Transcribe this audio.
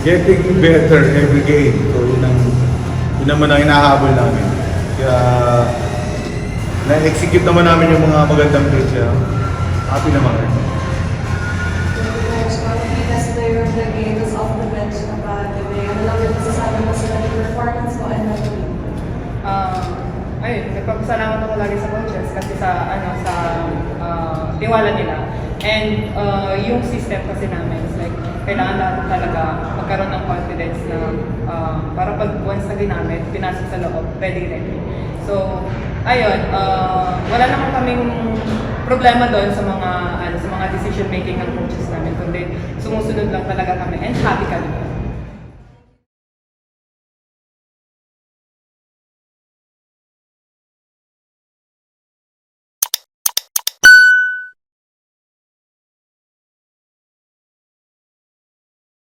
getting better every game. So yun naman ang hinahabol namin. Kaya na-execute naman namin yung mga magandang plays. Kaya happy naman rin. Best player of the game is off the bench na ba? Ano lang yung masasabi mo sa naging performance mo and naging? Ayun, nagpapasalamat ako lagi sa coaches kasi sa tiwala nila. And yung system kasi namin is like, kailangan natin talaga magkaroon ng confidence na para pag once na ginamit, pinasok sa loob, ready. So, ayun, wala naman kaming problema doon sa mga decision making ng coaches namin, kundi sumusunod lang talaga kami and happy kami.